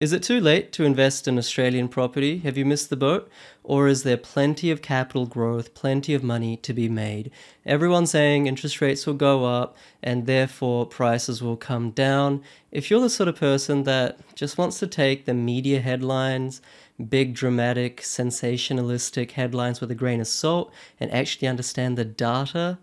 Is it too late to invest in Australian property? Have you missed the boat? Or is there plenty of capital growth, plenty of money to be made? Everyone's saying interest rates will go up and therefore prices will come down. If you're the sort of person that just wants to take the media headlines, big dramatic, sensationalistic headlines with a grain of salt and actually understand the data,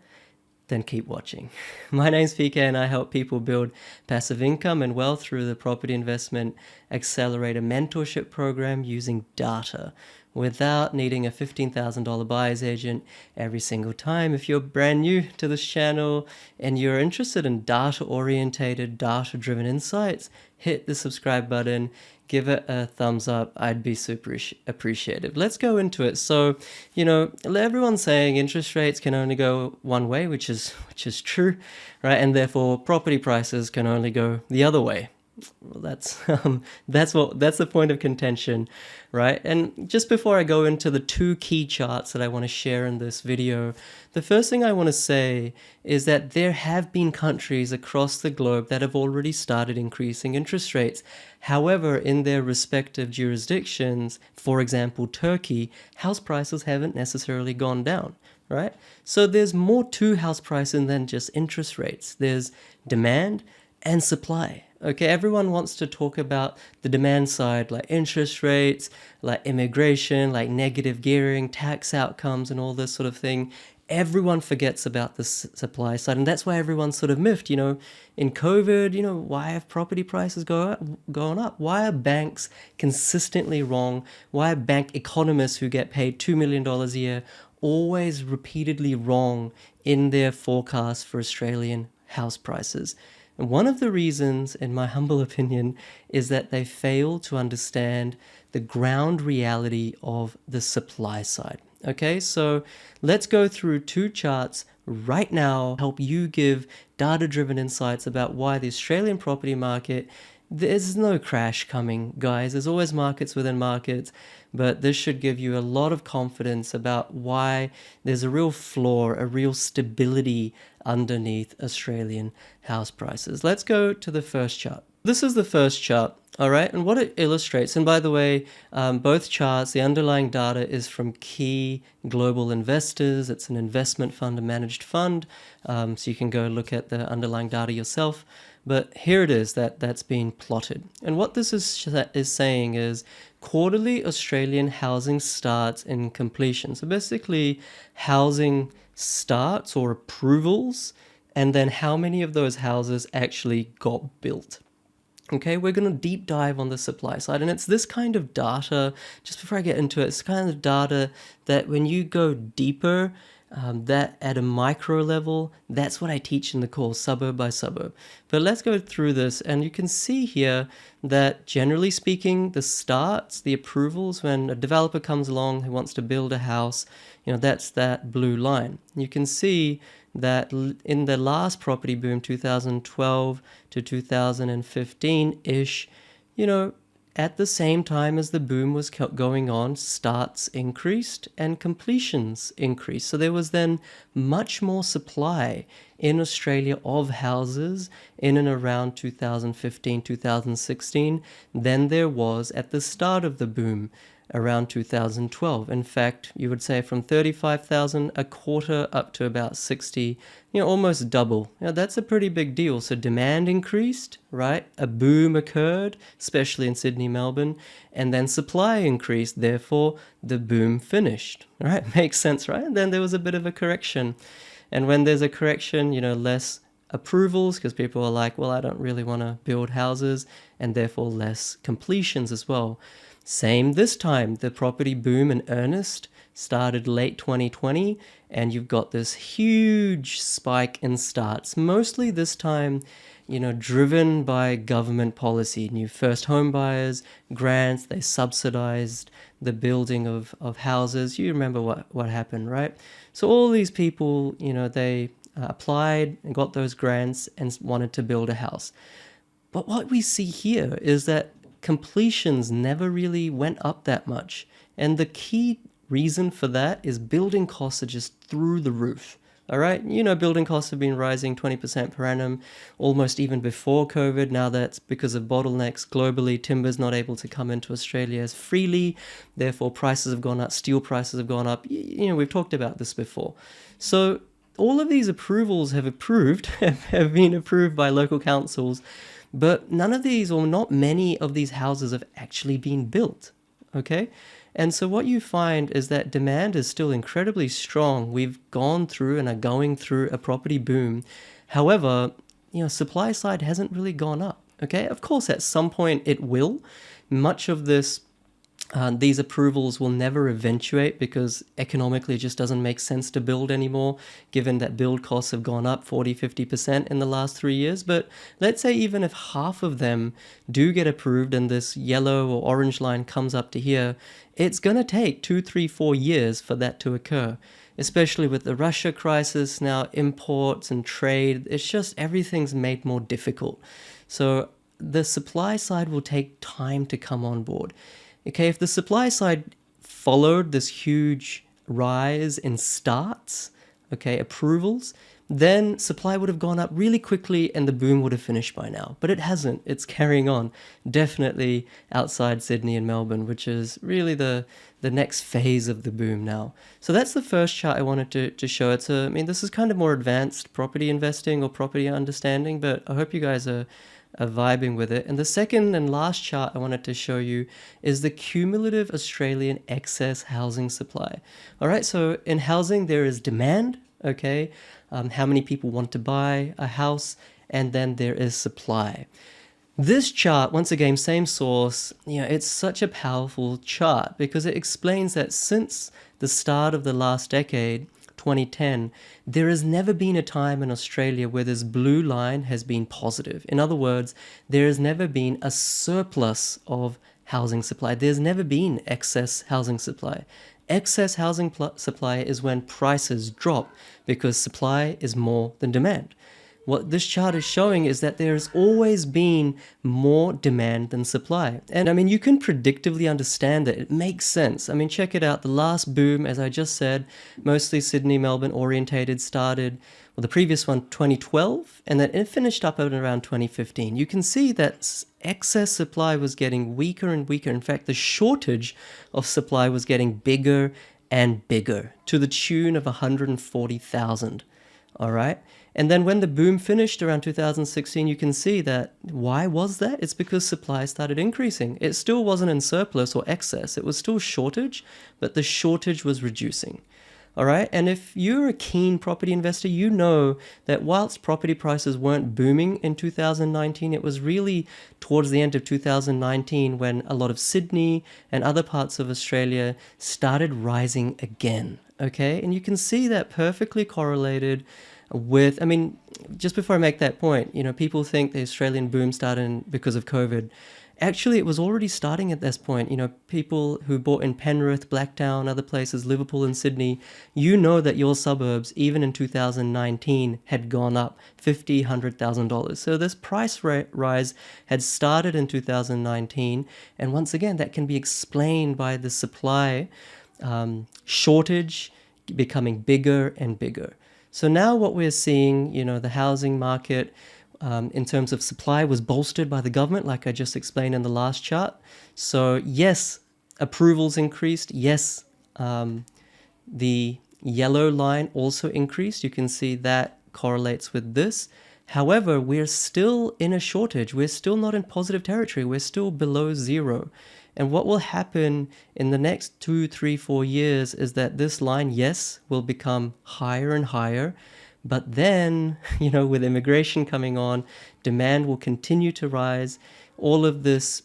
then keep watching. My name's PK and I help people build passive income and wealth through the Property Investment Accelerator Mentorship Program using data without needing a $15,000 buyer's agent every single time. If you're brand new to this channel and you're interested in data-orientated, data-driven insights, hit the subscribe button, give it a thumbs up. I'd be super appreciative. Let's go into it. So, everyone's saying interest rates can only go one way, which is true, right? And therefore property prices can only go the other way. Well, that's the point of contention, right? And just before I go into the two key charts that I want to share in this video, the first thing I want to say is that there have been countries across the globe that have already started increasing interest rates. However, in their respective jurisdictions, for example, Turkey, house prices haven't necessarily gone down, right? So there's more to house pricing than just interest rates. There's demand and supply. Okay, everyone wants to talk about the demand side, like interest rates, like immigration, like negative gearing, tax outcomes, and all this sort of thing. Everyone forgets about the supply side, and that's why everyone's sort of miffed. In COVID, why have property prices gone up? Why are banks consistently wrong? Why are bank economists who get paid $2 million a year always repeatedly wrong in their forecasts for Australian house prices? And one of the reasons, in my humble opinion, is that they fail to understand the ground reality of the supply side. Okay, so let's go through two charts right now, help you give data-driven insights about why the Australian property market, there's no crash coming, guys. There's always markets within markets, but this should give you a lot of confidence about why there's a real floor, a real stability underneath Australian house prices. Let's go to the first chart. This is the first chart, all right? And what it illustrates, and by the way, both charts, the underlying data is from Key Global Investors. It's an investment fund, a managed fund, so you can go look at the underlying data yourself. But here it is that's being plotted. And what this is saying is quarterly Australian housing starts and completion. So basically housing starts or approvals, and then how many of those houses actually got built. Okay, we're going to deep dive on the supply side, and it's this kind of data, just before I get into it, it's kind of data that when you go deeper, that at a micro level, that's what I teach in the course, suburb by suburb. But let's go through this, and you can see here that generally speaking, the starts, the approvals, when a developer comes along who wants to build a house, that's that blue line. You can see that in the last property boom, 2012 to 2015-ish, at the same time as the boom was going on, starts increased and completions increased. So there was then much more supply in Australia of houses in and around 2015, 2016 than there was at the start of the boom around 2012. In fact, you would say from 35,000 a quarter up to about 60, almost double. That's a pretty big deal. So demand increased, right? A boom occurred, especially in Sydney, Melbourne, and then supply increased. Therefore, the boom finished, right? Makes sense, right? And then there was a bit of a correction. And when there's a correction, less approvals because people are like, well, I don't really want to build houses, and therefore less completions as well. Same this time, the property boom in earnest started late 2020, and you've got this huge spike in starts, mostly this time, driven by government policy, new first home buyers, grants, they subsidized the building of houses. You remember what happened, right? So all these people, they applied and got those grants and wanted to build a house. But what we see here is that completions never really went up that much. And the key reason for that is building costs are just through the roof. All right, building costs have been rising 20% per annum, almost even before COVID. Now that's because of bottlenecks globally. Timber's not able to come into Australia as freely, therefore prices have gone up, steel prices have gone up. We've talked about this before. So all of these approvals have been approved by local councils, but none of these, or not many of these houses, have actually been built. Okay? And so what you find is that demand is still incredibly strong. We've gone through and are going through a property boom. However, supply side hasn't really gone up. Okay? Of course, at some point it will. Much of these approvals will never eventuate because economically it just doesn't make sense to build anymore, given that build costs have gone up 40-50% in the last 3 years. But let's say even if half of them do get approved and this yellow or orange line comes up to here, it's going to take 2, 3, 4 years for that to occur, especially with the Russia crisis now, imports and trade. It's just everything's made more difficult. So the supply side will take time to come on board. Okay, if the supply side followed this huge rise in starts, approvals, then supply would have gone up really quickly and the boom would have finished by now. But it hasn't. It's carrying on, definitely outside Sydney and Melbourne, which is really the next phase of the boom now. So that's the first chart I wanted to show. This is kind of more advanced property investing or property understanding, but I hope you guys are vibing with it. And the second and last chart I wanted to show you is the cumulative Australian excess housing supply. All right, so in housing there is demand, how many people want to buy a house, and then there is supply. This chart, once again, same source, it's such a powerful chart because it explains that since the start of the last decade, 2010, there has never been a time in Australia where this blue line has been positive. In other words, there has never been a surplus of housing supply. There's never been excess housing supply. Excess housing supply is when prices drop because supply is more than demand. What this chart is showing is that there's always been more demand than supply. And you can predictively understand that. It makes sense. Check it out. The last boom, as I just said, mostly Sydney, Melbourne orientated, started, well, the previous one, 2012, and then it finished up at around 2015. You can see that excess supply was getting weaker and weaker. In fact, the shortage of supply was getting bigger and bigger to the tune of 140,000. All right. And then when the boom finished around 2016, you can see that. Why was that? It's because supply started increasing. It still wasn't in surplus or excess. It was still shortage, but the shortage was reducing. All right. And if you're a keen property investor, you know that whilst property prices weren't booming in 2019, it was really towards the end of 2019 when a lot of Sydney and other parts of Australia started rising again. Okay. And you can see that perfectly correlated with, just before I make that point, people think the Australian boom started because of COVID. Actually, it was already starting at this point. People who bought in Penrith, Blacktown, other places, Liverpool and Sydney, that your suburbs, even in 2019, had gone up $50,000, $100,000. So this price rise had started in 2019. And once again, that can be explained by the supply shortage becoming bigger and bigger. So now what we're seeing, the housing market in terms of supply was bolstered by the government, like I just explained in the last chart. So yes, approvals increased. Yes, the yellow line also increased. You can see that correlates with this. However, we're still in a shortage. We're still not in positive territory. We're still below zero. And what will happen in the next 2, 3, 4 years is that this line, yes, will become higher and higher. But then, with immigration coming on, demand will continue to rise. All of this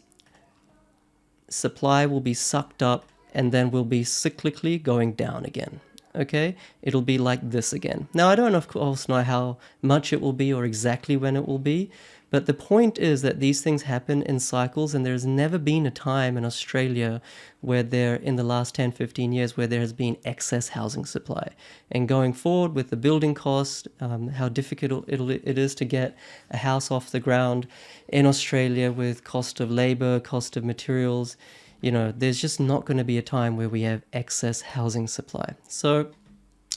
supply will be sucked up and then will be cyclically going down again. Okay? It'll be like this again. Now, I don't, of course, know how much it will be or exactly when it will be. But the point is that these things happen in cycles, and there's never been a time in Australia where in the last 10, 15 years, where there has been excess housing supply. And going forward with the building cost, how difficult it is to get a house off the ground in Australia with cost of labor, cost of materials, there's just not going to be a time where we have excess housing supply. So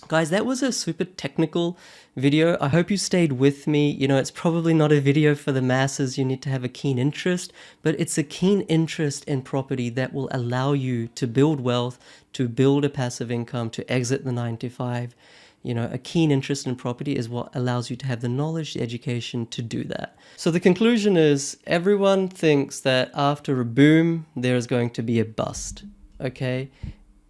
Guys, that was a super technical video. I hope you stayed with me. You know, it's probably not a video for the masses. You need to have a keen interest, but it's a keen interest in property that will allow you to build wealth, to build a passive income, to exit the 9 to 5. You know, a keen interest in property is what allows you to have the knowledge, the education to do that. So the conclusion is everyone thinks that after a boom, there is going to be a bust. Okay?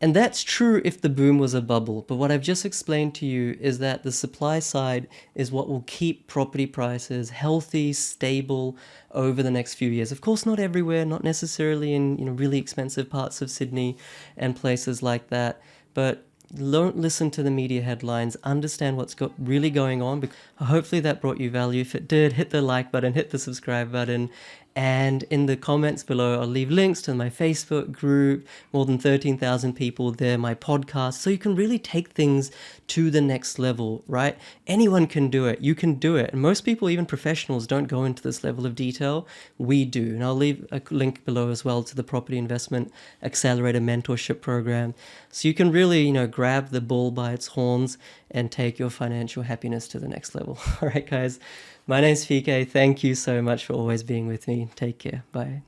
And that's true if the boom was a bubble. But what I've just explained to you is that the supply side is what will keep property prices healthy, stable over the next few years. Of course, not everywhere, not necessarily in, you know, really expensive parts of Sydney and places like that. But don't listen to the media headlines, understand what's really going on. Hopefully that brought you value. If it did, hit the like button, hit the subscribe button. And in the comments below, I'll leave links to my Facebook group, more than 13,000 people there, my podcast, so you can really take things to the next level, right? Anyone can do it. You can do it. And most people, even professionals, don't go into this level of detail. We do. And I'll leave a link below as well to the Property Investment Accelerator Mentorship Program. So you can really, you know, grab the bull by its horns and take your financial happiness to the next level. All right, guys. My name's Fike. Thank you so much for always being with me. Take care. Bye.